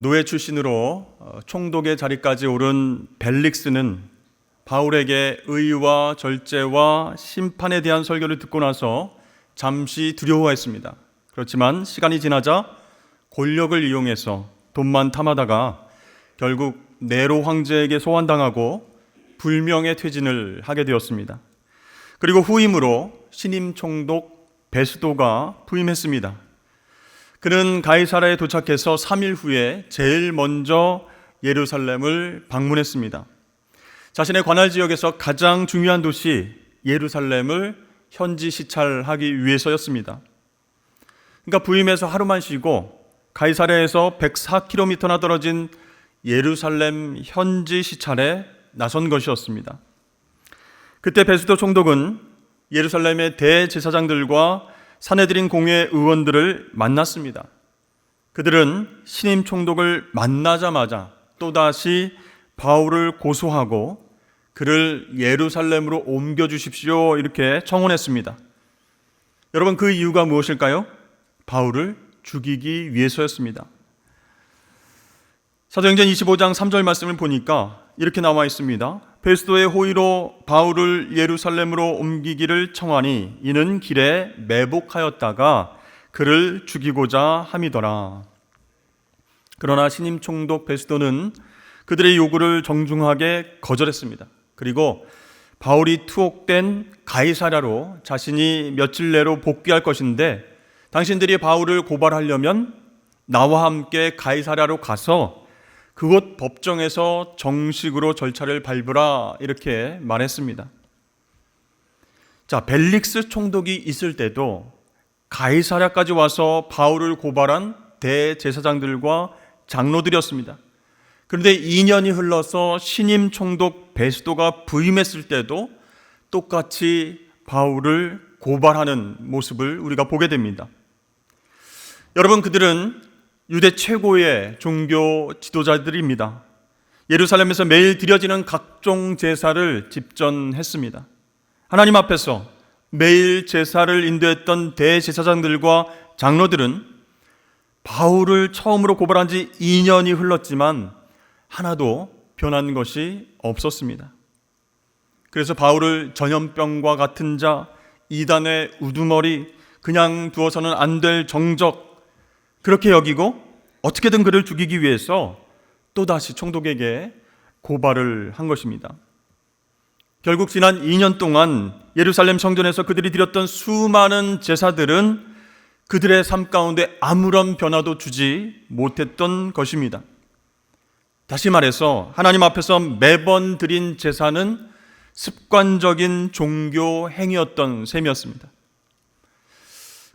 노예 출신으로 총독의 자리까지 오른 벨릭스는 바울에게 의와 절제와 심판에 대한 설교를 듣고 나서 잠시 두려워했습니다. 그렇지만 시간이 지나자 권력을 이용해서 돈만 탐하다가 결국 네로 황제에게 소환당하고 불명예 퇴진을 하게 되었습니다. 그리고 후임으로 신임 총독 베스도가 부임했습니다. 그는 가이사랴에 도착해서 3일 후에 제일 먼저 예루살렘을 방문했습니다. 자신의 관할 지역에서 가장 중요한 도시 예루살렘을 현지 시찰하기 위해서였습니다. 그러니까 부임해서 하루만 쉬고 가이사랴에서 104km나 떨어진 예루살렘 현지 시찰에 나선 것이었습니다. 그때 베스도 총독은 예루살렘의 대제사장들과 산헤드린 공회 의원들을 만났습니다. 그들은 신임 총독을 만나자마자 또다시 바울을 고소하고 그를 예루살렘으로 옮겨주십시오 이렇게 청원했습니다. 여러분, 그 이유가 무엇일까요? 바울을 죽이기 위해서였습니다. 사도행전 25장 3절 말씀을 보니까 이렇게 나와 있습니다. 베스도의 호의로 바울을 예루살렘으로 옮기기를 청하니 이는 길에 매복하였다가 그를 죽이고자 함이더라. 그러나 신임 총독 베스도는 그들의 요구를 정중하게 거절했습니다. 그리고 바울이 투옥된 가이사랴로 자신이 며칠 내로 복귀할 것인데 당신들이 바울을 고발하려면 나와 함께 가이사랴로 가서 그곳 법정에서 정식으로 절차를 밟으라 이렇게 말했습니다. 자, 벨릭스 총독이 있을 때도 가이사랴까지 와서 바울을 고발한 대제사장들과 장로들이었습니다. 그런데 2년이 흘러서 신임 총독 베스도가 부임했을 때도 똑같이 바울을 고발하는 모습을 우리가 보게 됩니다. 여러분, 그들은 유대 최고의 종교 지도자들입니다. 예루살렘에서 매일 드려지는 각종 제사를 집전했습니다. 하나님 앞에서 매일 제사를 인도했던 대제사장들과 장로들은 바울을 처음으로 고발한 지 2년이 흘렀지만 하나도 변한 것이 없었습니다. 그래서 바울을 전염병과 같은 자, 이단의 우두머리, 그냥 두어서는 안 될 정적 그렇게 여기고 어떻게든 그를 죽이기 위해서 또다시 총독에게 고발을 한 것입니다. 결국 지난 2년 동안 예루살렘 성전에서 그들이 드렸던 수많은 제사들은 그들의 삶 가운데 아무런 변화도 주지 못했던 것입니다. 다시 말해서 하나님 앞에서 매번 드린 제사는 습관적인 종교 행위였던 셈이었습니다.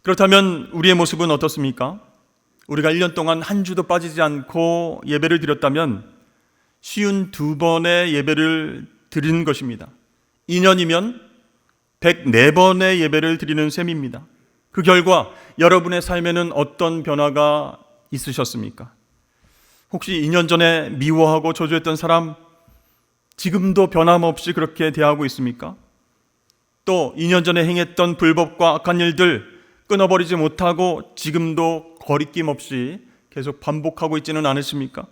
그렇다면 우리의 모습은 어떻습니까? 우리가 1년 동안 한 주도 빠지지 않고 예배를 드렸다면 52번의 예배를 드리는 것입니다. 2년이면 104번의 예배를 드리는 셈입니다. 그 결과 여러분의 삶에는 어떤 변화가 있으셨습니까? 혹시 2년 전에 미워하고 저주했던 사람 지금도 변함없이 그렇게 대하고 있습니까? 또 2년 전에 행했던 불법과 악한 일들 끊어버리지 못하고 지금도 거리낌 없이 계속 반복하고 있지는 않으십니까?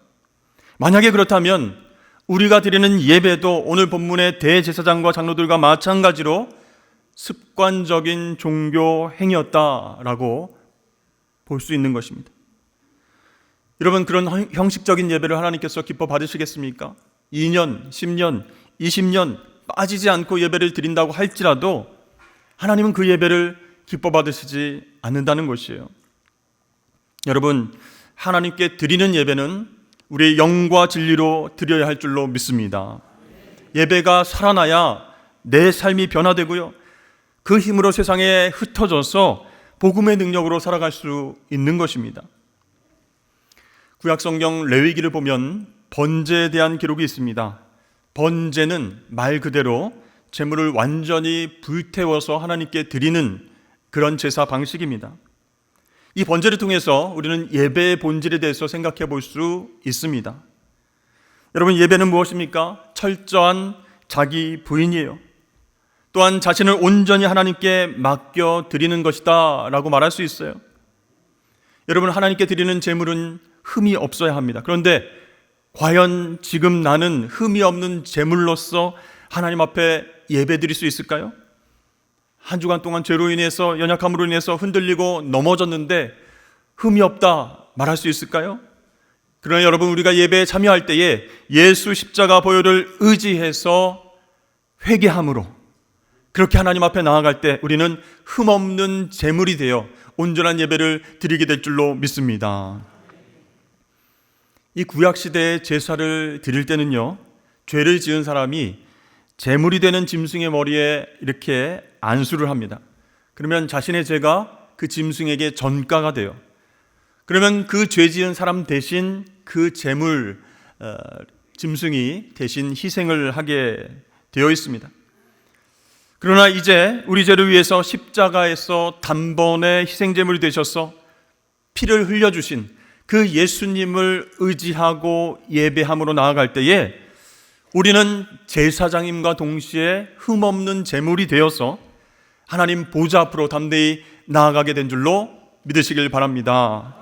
만약에 그렇다면 우리가 드리는 예배도 오늘 본문의 대제사장과 장로들과 마찬가지로 습관적인 종교 행위였다라고 볼 수 있는 것입니다. 여러분, 그런 형식적인 예배를 하나님께서 기뻐 받으시겠습니까? 2년, 10년, 20년 빠지지 않고 예배를 드린다고 할지라도 하나님은 그 예배를 기뻐 받으시지 않는다는 것이에요. 여러분, 하나님께 드리는 예배는 우리의 영과 진리로 드려야 할 줄로 믿습니다. 예배가 살아나야 내 삶이 변화되고요, 그 힘으로 세상에 흩어져서 복음의 능력으로 살아갈 수 있는 것입니다. 구약성경 레위기를 보면 번제에 대한 기록이 있습니다. 번제는 말 그대로 제물을 완전히 불태워서 하나님께 드리는 그런 제사 방식입니다. 이 번제를 통해서 우리는 예배의 본질에 대해서 생각해 볼 수 있습니다. 여러분, 예배는 무엇입니까? 철저한 자기 부인이에요. 또한 자신을 온전히 하나님께 맡겨 드리는 것이다 라고 말할 수 있어요. 여러분, 하나님께 드리는 제물은 흠이 없어야 합니다. 그런데 과연 지금 나는 흠이 없는 제물로서 하나님 앞에 예배 드릴 수 있을까요? 한 주간 동안 죄로 인해서, 연약함으로 인해서 흔들리고 넘어졌는데 흠이 없다 말할 수 있을까요? 그러나 여러분, 우리가 예배에 참여할 때에 예수 십자가 보혈을 의지해서 회개함으로 그렇게 하나님 앞에 나아갈 때 우리는 흠없는 제물이 되어 온전한 예배를 드리게 될 줄로 믿습니다. 이 구약시대의 제사를 드릴 때는요, 죄를 지은 사람이 제물이 되는 짐승의 머리에 이렇게 안수를 합니다. 그러면 자신의 죄가 그 짐승에게 전가가 돼요. 그러면 그 죄 지은 사람 대신 그 제물, 짐승이 대신 희생을 하게 되어 있습니다. 그러나 이제 우리 죄를 위해서 십자가에서 단번에 희생제물이 되셔서 피를 흘려주신 그 예수님을 의지하고 예배함으로 나아갈 때에 우리는 제사장임과 동시에 흠없는 제물이 되어서 하나님 보좌 앞으로 담대히 나아가게 된 줄로 믿으시길 바랍니다.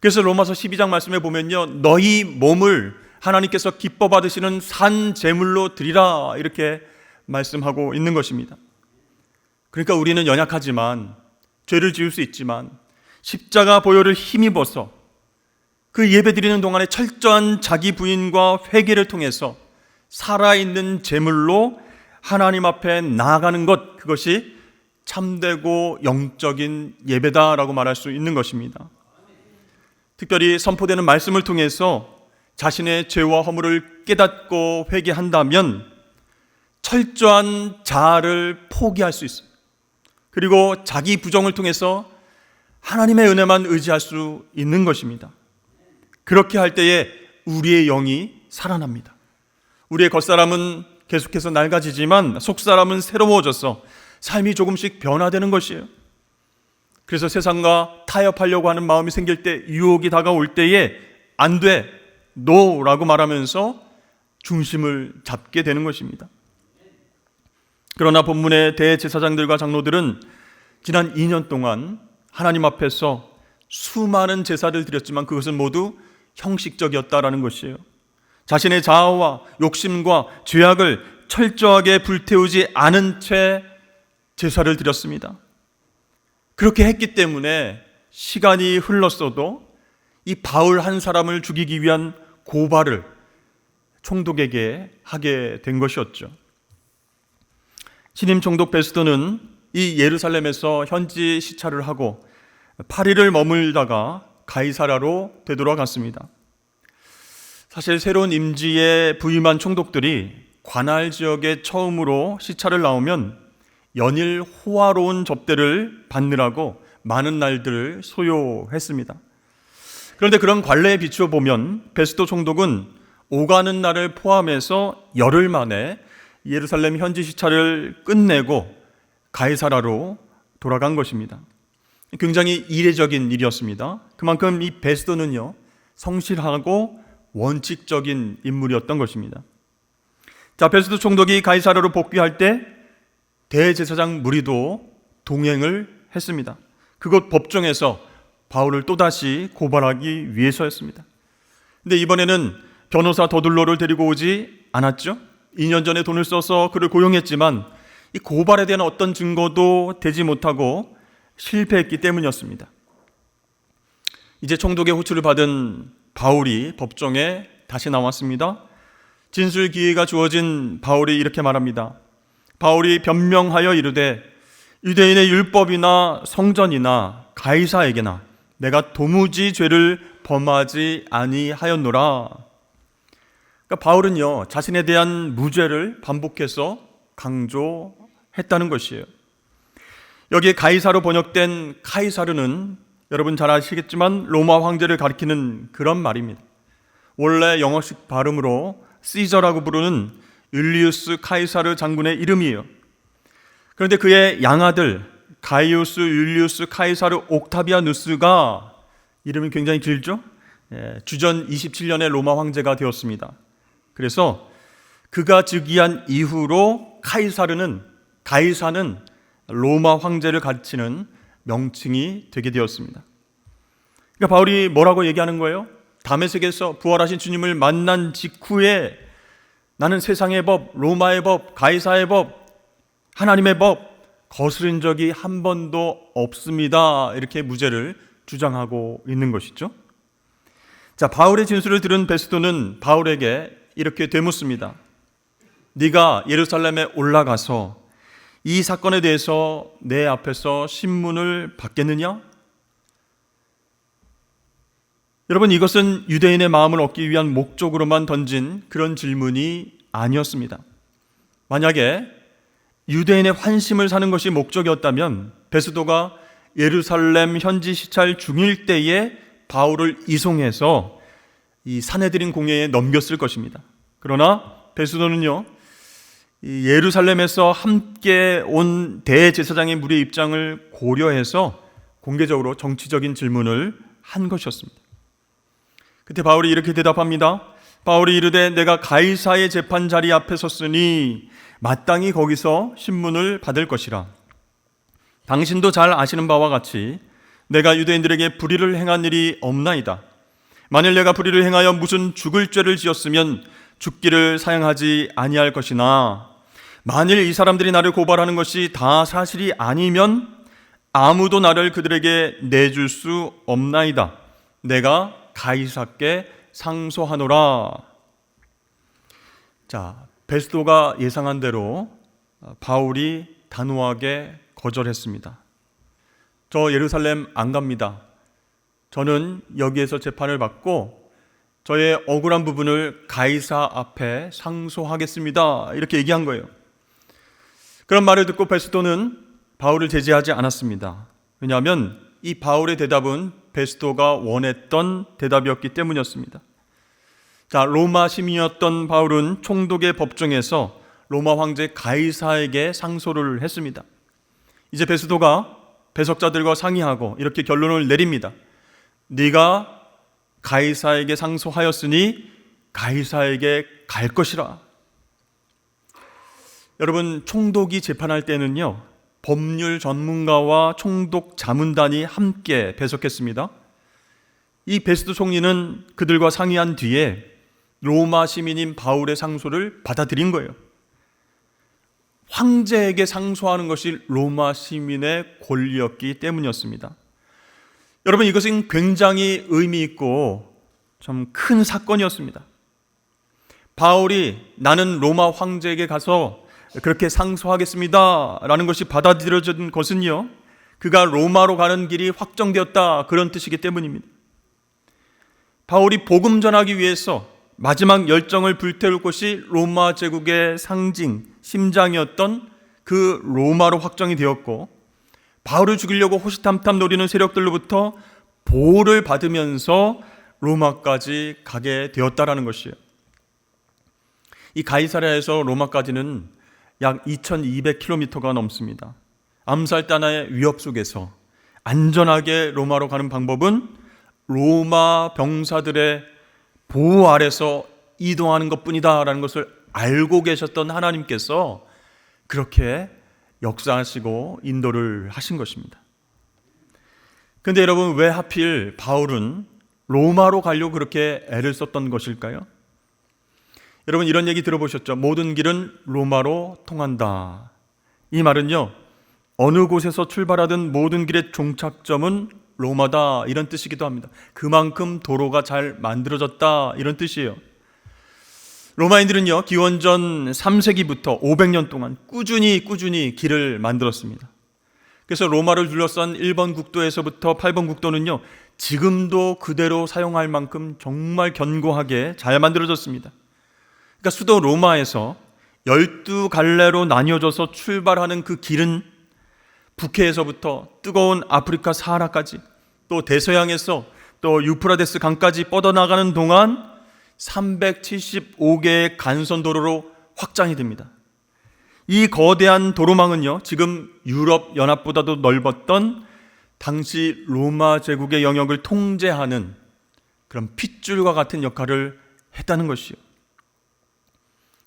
그래서 로마서 12장 말씀에 보면요, 너희 몸을 하나님께서 기뻐 받으시는 산 제물로 드리라 이렇게 말씀하고 있는 것입니다. 그러니까 우리는 연약하지만, 죄를 지을 수 있지만 십자가 보혈을 힘입어서 그 예배 드리는 동안에 철저한 자기 부인과 회개를 통해서 살아있는 제물로 하나님 앞에 나아가는 것, 그것이 참되고 영적인 예배다라고 말할 수 있는 것입니다. 특별히 선포되는 말씀을 통해서 자신의 죄와 허물을 깨닫고 회개한다면 철저한 자아를 포기할 수 있어요. 그리고 자기 부정을 통해서 하나님의 은혜만 의지할 수 있는 것입니다. 그렇게 할 때에 우리의 영이 살아납니다. 우리의 겉사람은 계속해서 낡아지지만 속사람은 새로워져서 삶이 조금씩 변화되는 것이에요. 그래서 세상과 타협하려고 하는 마음이 생길 때, 유혹이 다가올 때에 안 돼, 노라고 말하면서 중심을 잡게 되는 것입니다. 그러나 본문의 대제사장들과 장로들은 지난 2년 동안 하나님 앞에서 수많은 제사를 드렸지만 그것은 모두 형식적이었다라는 것이에요. 자신의 자아와 욕심과 죄악을 철저하게 불태우지 않은 채 제사를 드렸습니다. 그렇게 했기 때문에 시간이 흘렀어도 이 바울 한 사람을 죽이기 위한 고발을 총독에게 하게 된 것이었죠. 신임 총독 베스도는 이 예루살렘에서 현지 시찰을 하고 8일을 머물다가 가이사라로 되돌아갔습니다. 사실 새로운 임지에 부임한 총독들이 관할 지역에 처음으로 시찰을 나오면 연일 호화로운 접대를 받느라고 많은 날들을 소요했습니다. 그런데 그런 관례에 비추어 보면 베스도 총독은 오가는 날을 포함해서 열흘 만에 예루살렘 현지 시찰을 끝내고 가이사라로 돌아간 것입니다. 굉장히 이례적인 일이었습니다. 그만큼 이 베스도는요, 성실하고 원칙적인 인물이었던 것입니다. 자, 베스도 총독이 가이사라로 복귀할 때 대제사장 무리도 동행을 했습니다. 그곳 법정에서 바울을 또다시 고발하기 위해서였습니다. 근데 이번에는 변호사 더둘로를 데리고 오지 않았죠. 2년 전에 돈을 써서 그를 고용했지만 이 고발에 대한 어떤 증거도 되지 못하고 실패했기 때문이었습니다. 이제 총독의 호출을 받은 바울이 법정에 다시 나왔습니다. 진술 기회가 주어진 바울이 이렇게 말합니다. 바울이 변명하여 이르되 유대인의 율법이나 성전이나 가이사에게나 내가 도무지 죄를 범하지 아니하였노라. 그러니까 바울은요, 자신에 대한 무죄를 반복해서 강조했다는 것이에요. 여기에 가이사로 번역된 카이사르는 여러분 잘 아시겠지만 로마 황제를 가리키는 그런 말입니다. 원래 영어식 발음으로 시저라고 부르는 율리우스 카이사르 장군의 이름이에요. 그런데 그의 양아들 가이우스 율리우스 카이사르 옥타비아누스가, 이름이 굉장히 길죠? 주전 27년에 로마 황제가 되었습니다. 그래서 그가 즉위한 이후로 가이사는 로마 황제를 가르치는 명칭이 되게 되었습니다. 그러니까 바울이 뭐라고 얘기하는 거예요? 다메섹에서 부활하신 주님을 만난 직후에 나는 세상의 법, 로마의 법, 가이사의 법, 하나님의 법 거스른 적이 한 번도 없습니다. 이렇게 무죄를 주장하고 있는 것이죠. 자, 바울의 진술을 들은 베스도는 바울에게 이렇게 되묻습니다. 네가 예루살렘에 올라가서 이 사건에 대해서 내 앞에서 신문을 받겠느냐? 여러분, 이것은 유대인의 마음을 얻기 위한 목적으로만 던진 그런 질문이 아니었습니다. 만약에 유대인의 환심을 사는 것이 목적이었다면 베스도가 예루살렘 현지 시찰 중일 때에 바울을 이송해서 이 사내들인 공회에 넘겼을 것입니다. 그러나 베스도는요, 이 예루살렘에서 함께 온 대제사장의 무리의 입장을 고려해서 공개적으로 정치적인 질문을 한 것이었습니다. 그때 바울이 이렇게 대답합니다. 바울이 이르되 내가 가이사의 재판 자리 앞에 섰으니 마땅히 거기서 신문을 받을 것이라. 당신도 잘 아시는 바와 같이 내가 유대인들에게 불의를 행한 일이 없나이다. 만일 내가 불의를 행하여 무슨 죽을 죄를 지었으면 죽기를 사양하지 아니할 것이나 만일 이 사람들이 나를 고발하는 것이 다 사실이 아니면 아무도 나를 그들에게 내줄 수 없나이다. 내가 가이사께 상소하노라. 자, 베스도가 예상한 대로 바울이 단호하게 거절했습니다. 저 예루살렘 안 갑니다. 저는 여기에서 재판을 받고 저의 억울한 부분을 가이사 앞에 상소하겠습니다. 이렇게 얘기한 거예요. 그런 말을 듣고 베스도는 바울을 제지하지 않았습니다. 왜냐하면 이 바울의 대답은 베스도가 원했던 대답이었기 때문이었습니다. 자, 로마 시민이었던 바울은 총독의 법정에서 로마 황제 가이사에게 상소를 했습니다. 이제 베스도가 배석자들과 상의하고 이렇게 결론을 내립니다. 네가 가이사에게 상소하였으니 가이사에게 갈 것이라. 여러분, 총독이 재판할 때는요, 법률 전문가와 총독 자문단이 함께 배석했습니다. 이 베스도 총리는 그들과 상의한 뒤에 로마 시민인 바울의 상소를 받아들인 거예요. 황제에게 상소하는 것이 로마 시민의 권리였기 때문이었습니다. 여러분, 이것은 굉장히 의미 있고 좀 큰 사건이었습니다. 바울이 나는 로마 황제에게 가서 그렇게 상소하겠습니다 라는 것이 받아들여진 것은요, 그가 로마로 가는 길이 확정되었다, 그런 뜻이기 때문입니다. 바울이 복음 전하기 위해서 마지막 열정을 불태울 것이 로마 제국의 상징, 심장이었던 그 로마로 확정이 되었고, 바울을 죽이려고 호시탐탐 노리는 세력들로부터 보호를 받으면서 로마까지 가게 되었다라는 것이에요. 이 가이사랴에서 로마까지는 약 2200km가 넘습니다. 암살단의 위협 속에서 안전하게 로마로 가는 방법은 로마 병사들의 보호 아래서 이동하는 것뿐이다라는 것을 알고 계셨던 하나님께서 그렇게 역사하시고 인도를 하신 것입니다. 그런데 여러분, 왜 하필 바울은 로마로 가려고 그렇게 애를 썼던 것일까요? 여러분, 이런 얘기 들어보셨죠? 모든 길은 로마로 통한다. 이 말은요, 어느 곳에서 출발하든 모든 길의 종착점은 로마다, 이런 뜻이기도 합니다. 그만큼 도로가 잘 만들어졌다, 이런 뜻이에요. 로마인들은요, 기원전 3세기부터 500년 동안 꾸준히 길을 만들었습니다. 그래서 로마를 둘러싼 1번 국도에서부터 8번 국도는요, 지금도 그대로 사용할 만큼 정말 견고하게 잘 만들어졌습니다. 그러니까 수도 로마에서 12갈래로 나뉘어져서 출발하는 그 길은 북해에서부터 뜨거운 아프리카 사하라까지, 또 대서양에서 또 유프라데스 강까지 뻗어나가는 동안 375개의 간선도로로 확장이 됩니다. 이 거대한 도로망은요, 지금 유럽 연합보다도 넓었던 당시 로마 제국의 영역을 통제하는 그런 핏줄과 같은 역할을 했다는 것이요.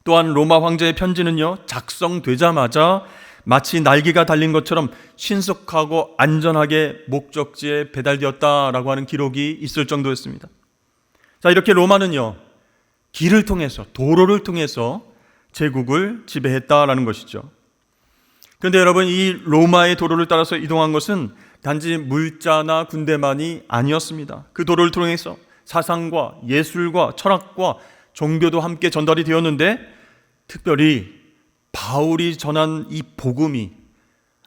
또한 로마 황제의 편지는요, 작성되자마자 마치 날개가 달린 것처럼 신속하고 안전하게 목적지에 배달되었다라고 하는 기록이 있을 정도였습니다. 자, 이렇게 로마는요, 길을 통해서, 도로를 통해서 제국을 지배했다라는 것이죠. 그런데 여러분, 이 로마의 도로를 따라서 이동한 것은 단지 물자나 군대만이 아니었습니다. 그 도로를 통해서 사상과 예술과 철학과 종교도 함께 전달이 되었는데, 특별히 바울이 전한 이 복음이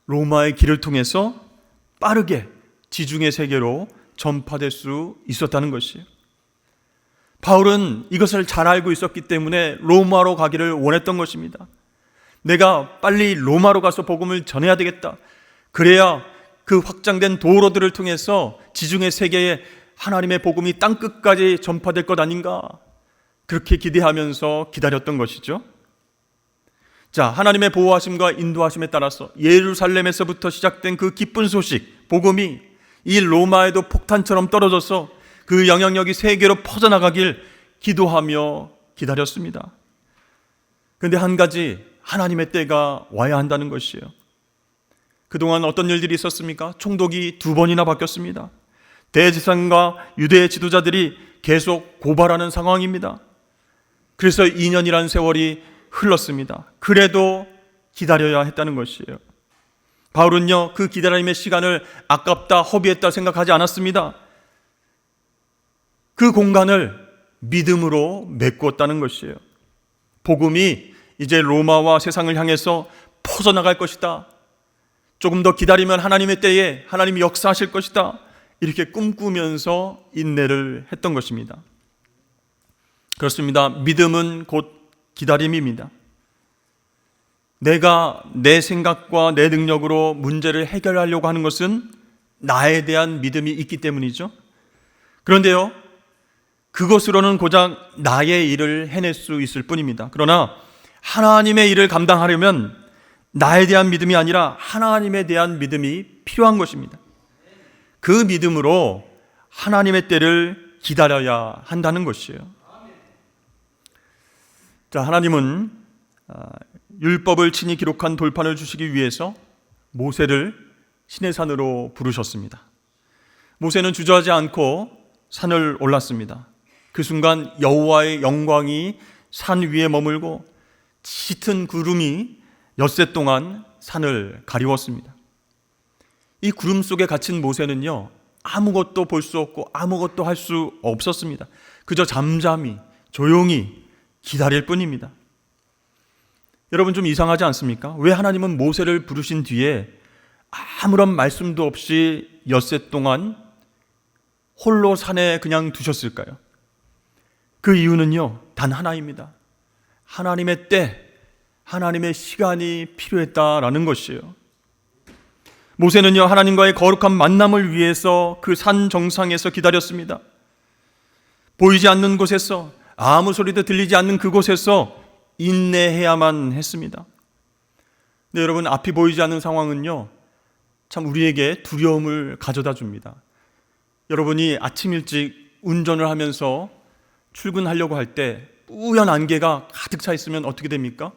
로마의 길을 통해서 빠르게 지중해 세계로 전파될 수 있었다는 것이에요. 바울은 이것을 잘 알고 있었기 때문에 로마로 가기를 원했던 것입니다. 내가 빨리 로마로 가서 복음을 전해야 되겠다. 그래야 그 확장된 도로들을 통해서 지중해 세계에 하나님의 복음이 땅끝까지 전파될 것 아닌가, 그렇게 기대하면서 기다렸던 것이죠. 자, 하나님의 보호하심과 인도하심에 따라서 예루살렘에서부터 시작된 그 기쁜 소식, 복음이 이 로마에도 폭탄처럼 떨어져서 그 영향력이 세계로 퍼져나가길 기도하며 기다렸습니다. 그런데 한 가지, 하나님의 때가 와야 한다는 것이에요. 그동안 어떤 일들이 있었습니까? 총독이 2번이나 바뀌었습니다. 대제사장과 유대 지도자들이 계속 고발하는 상황입니다. 그래서 2년이라는 세월이 흘렀습니다. 그래도 기다려야 했다는 것이에요. 바울은요, 그 기다림의 시간을 아깝다, 허비했다 생각하지 않았습니다. 그 공간을 믿음으로 메꾸었다는 것이에요. 복음이 이제 로마와 세상을 향해서 퍼져나갈 것이다. 조금 더 기다리면 하나님의 때에 하나님이 역사하실 것이다. 이렇게 꿈꾸면서 인내를 했던 것입니다. 그렇습니다. 믿음은 곧 기다림입니다. 내가 내 생각과 내 능력으로 문제를 해결하려고 하는 것은 나에 대한 믿음이 있기 때문이죠. 그런데요, 그것으로는 고작 나의 일을 해낼 수 있을 뿐입니다. 그러나 하나님의 일을 감당하려면 나에 대한 믿음이 아니라 하나님에 대한 믿음이 필요한 것입니다. 그 믿음으로 하나님의 때를 기다려야 한다는 것이에요. 자, 하나님은 율법을 친히 기록한 돌판을 주시기 위해서 모세를 시내산으로 부르셨습니다. 모세는 주저하지 않고 산을 올랐습니다. 그 순간 여호와의 영광이 산 위에 머물고 짙은 구름이 엿새 동안 산을 가리웠습니다. 이 구름 속에 갇힌 모세는요, 아무것도 볼 수 없고 아무것도 할 수 없었습니다. 그저 잠잠히 조용히 기다릴 뿐입니다. 여러분, 좀 이상하지 않습니까? 왜 하나님은 모세를 부르신 뒤에 아무런 말씀도 없이 엿새 동안 홀로 산에 그냥 두셨을까요? 그 이유는요, 단 하나입니다. 하나님의 때, 하나님의 시간이 필요했다라는 것이에요. 모세는요, 하나님과의 거룩한 만남을 위해서 그 산 정상에서 기다렸습니다. 보이지 않는 곳에서, 아무 소리도 들리지 않는 그곳에서 인내해야만 했습니다. 근데 여러분, 앞이 보이지 않는 상황은요, 참 우리에게 두려움을 가져다 줍니다. 여러분이 아침 일찍 운전을 하면서 출근하려고 할 때 뿌연 안개가 가득 차 있으면 어떻게 됩니까?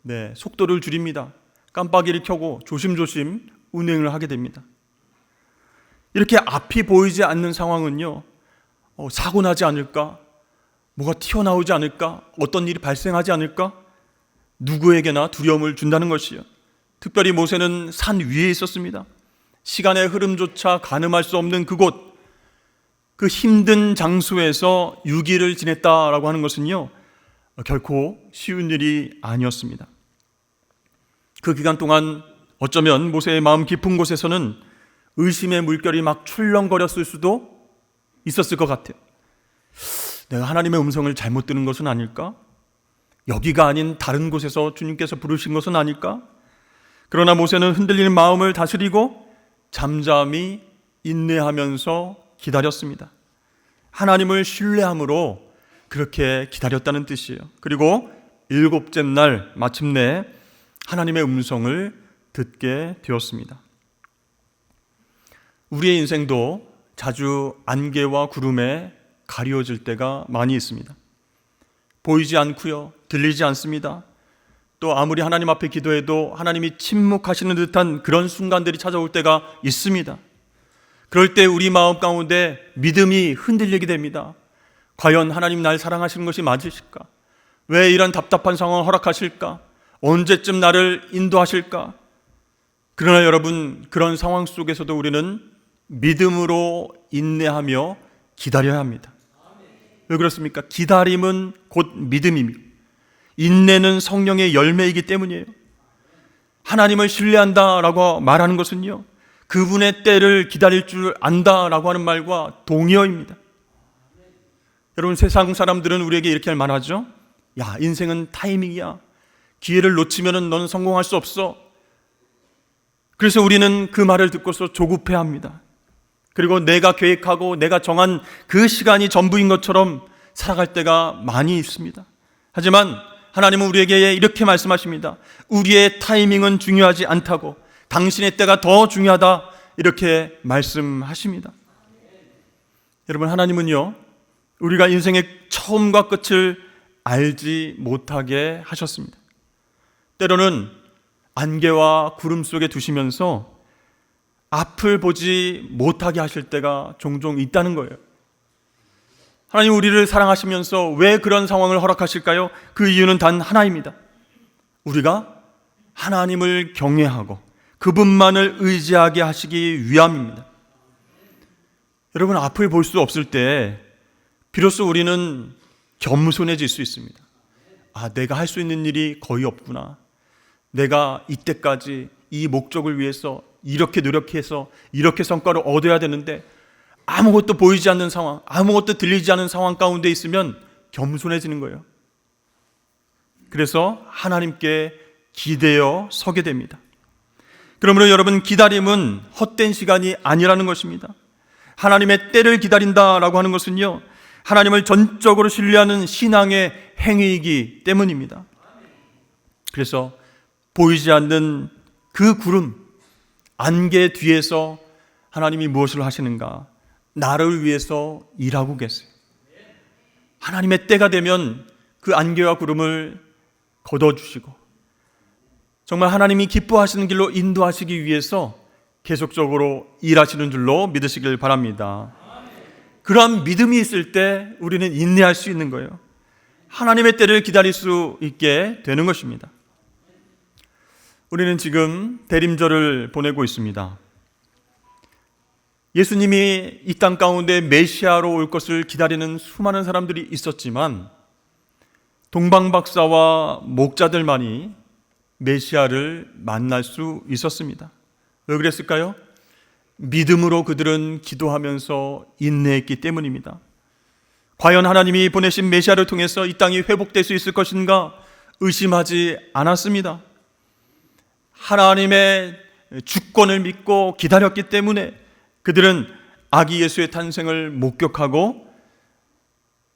네, 속도를 줄입니다. 깜빡이를 켜고 조심조심 운행을 하게 됩니다. 이렇게 앞이 보이지 않는 상황은요, 사고 나지 않을까? 뭐가 튀어나오지 않을까? 어떤 일이 발생하지 않을까? 누구에게나 두려움을 준다는 것이요. 특별히 모세는 산 위에 있었습니다. 시간의 흐름조차 가늠할 수 없는 그곳, 그 힘든 장소에서 6일을 지냈다라고 하는 것은요, 결코 쉬운 일이 아니었습니다. 그 기간 동안 어쩌면 모세의 마음 깊은 곳에서는 의심의 물결이 막 출렁거렸을 수도 있었을 것 같아요. 내가 하나님의 음성을 잘못 듣는 것은 아닐까? 여기가 아닌 다른 곳에서 주님께서 부르신 것은 아닐까? 그러나 모세는 흔들리는 마음을 다스리고 잠잠히 인내하면서 기다렸습니다. 하나님을 신뢰함으로 그렇게 기다렸다는 뜻이에요. 그리고 7째 날 마침내 하나님의 음성을 듣게 되었습니다. 우리의 인생도 자주 안개와 구름에 가리워질 때가 많이 있습니다. 보이지 않고요, 들리지 않습니다. 또 아무리 하나님 앞에 기도해도 하나님이 침묵하시는 듯한 그런 순간들이 찾아올 때가 있습니다. 그럴 때 우리 마음 가운데 믿음이 흔들리게 됩니다. 과연 하나님 날 사랑하시는 것이 맞으실까? 왜 이런 답답한 상황을 허락하실까? 언제쯤 나를 인도하실까? 그러나 여러분, 그런 상황 속에서도 우리는 믿음으로 인내하며 기다려야 합니다. 왜 그렇습니까? 기다림은 곧 믿음입니다. 인내는 성령의 열매이기 때문이에요. 하나님을 신뢰한다라고 말하는 것은요, 그분의 때를 기다릴 줄 안다라고 하는 말과 동의어입니다. 여러분, 세상 사람들은 우리에게 이렇게 말하죠. 야, 인생은 타이밍이야. 기회를 놓치면 너는 성공할 수 없어. 그래서 우리는 그 말을 듣고서 조급해합니다. 그리고 내가 계획하고 내가 정한 그 시간이 전부인 것처럼 살아갈 때가 많이 있습니다. 하지만 하나님은 우리에게 이렇게 말씀하십니다. 우리의 타이밍은 중요하지 않다고, 당신의 때가 더 중요하다, 이렇게 말씀하십니다. 여러분, 하나님은요, 우리가 인생의 처음과 끝을 알지 못하게 하셨습니다. 때로는 안개와 구름 속에 두시면서 앞을 보지 못하게 하실 때가 종종 있다는 거예요. 하나님 우리를 사랑하시면서 왜 그런 상황을 허락하실까요? 그 이유는 단 하나입니다. 우리가 하나님을 경외하고 그분만을 의지하게 하시기 위함입니다. 여러분, 앞을 볼 수 없을 때 비로소 우리는 겸손해질 수 있습니다. 아, 내가 할 수 있는 일이 거의 없구나. 내가 이때까지 이 목적을 위해서 이렇게 노력해서 이렇게 성과를 얻어야 되는데 아무것도 보이지 않는 상황, 아무것도 들리지 않는 상황 가운데 있으면 겸손해지는 거예요. 그래서 하나님께 기대어 서게 됩니다. 그러므로 여러분, 기다림은 헛된 시간이 아니라는 것입니다. 하나님의 때를 기다린다라고 하는 것은요, 하나님을 전적으로 신뢰하는 신앙의 행위이기 때문입니다. 그래서 보이지 않는 그 구름, 안개 뒤에서 하나님이 무엇을 하시는가? 나를 위해서 일하고 계세요. 하나님의 때가 되면 그 안개와 구름을 걷어주시고 정말 하나님이 기뻐하시는 길로 인도하시기 위해서 계속적으로 일하시는 줄로 믿으시길 바랍니다. 그러한 믿음이 있을 때 우리는 인내할 수 있는 거예요. 하나님의 때를 기다릴 수 있게 되는 것입니다. 우리는 지금 대림절을 보내고 있습니다. 예수님이 이 땅 가운데 메시아로 올 것을 기다리는 수많은 사람들이 있었지만 동방박사와 목자들만이 메시아를 만날 수 있었습니다. 왜 그랬을까요? 믿음으로 그들은 기도하면서 인내했기 때문입니다. 과연 하나님이 보내신 메시아를 통해서 이 땅이 회복될 수 있을 것인가 의심하지 않았습니다. 하나님의 주권을 믿고 기다렸기 때문에 그들은 아기 예수의 탄생을 목격하고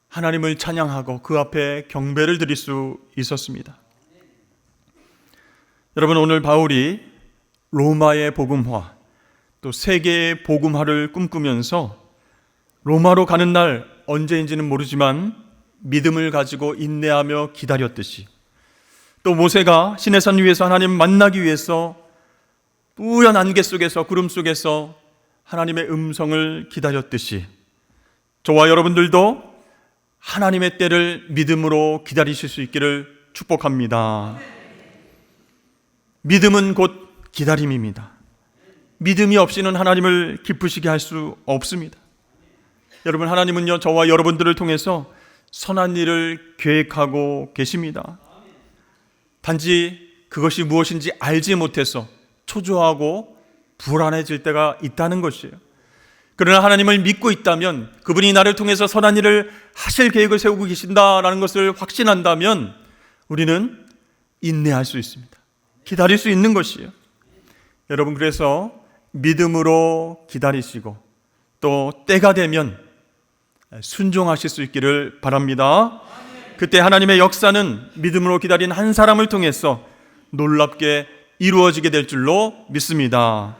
하나님을 찬양하고 그 앞에 경배를 드릴 수 있었습니다. 여러분, 오늘 바울이 로마의 복음화, 또 세계의 복음화를 꿈꾸면서 로마로 가는 날 언제인지는 모르지만 믿음을 가지고 인내하며 기다렸듯이, 또 모세가 시내산 위에서 하나님 만나기 위해서 뿌연 안개 속에서 구름 속에서 하나님의 음성을 기다렸듯이 저와 여러분들도 하나님의 때를 믿음으로 기다리실 수 있기를 축복합니다. 믿음은 곧 기다림입니다. 믿음이 없이는 하나님을 기쁘시게 할 수 없습니다. 여러분, 하나님은요, 저와 여러분들을 통해서 선한 일을 계획하고 계십니다. 단지 그것이 무엇인지 알지 못해서 초조하고 불안해질 때가 있다는 것이에요. 그러나 하나님을 믿고 있다면, 그분이 나를 통해서 선한 일을 하실 계획을 세우고 계신다라는 것을 확신한다면 우리는 인내할 수 있습니다. 기다릴 수 있는 것이에요. 여러분, 그래서 믿음으로 기다리시고 또 때가 되면 순종하실 수 있기를 바랍니다. 그때 하나님의 역사는 믿음으로 기다린 한 사람을 통해서 놀랍게 이루어지게 될 줄로 믿습니다.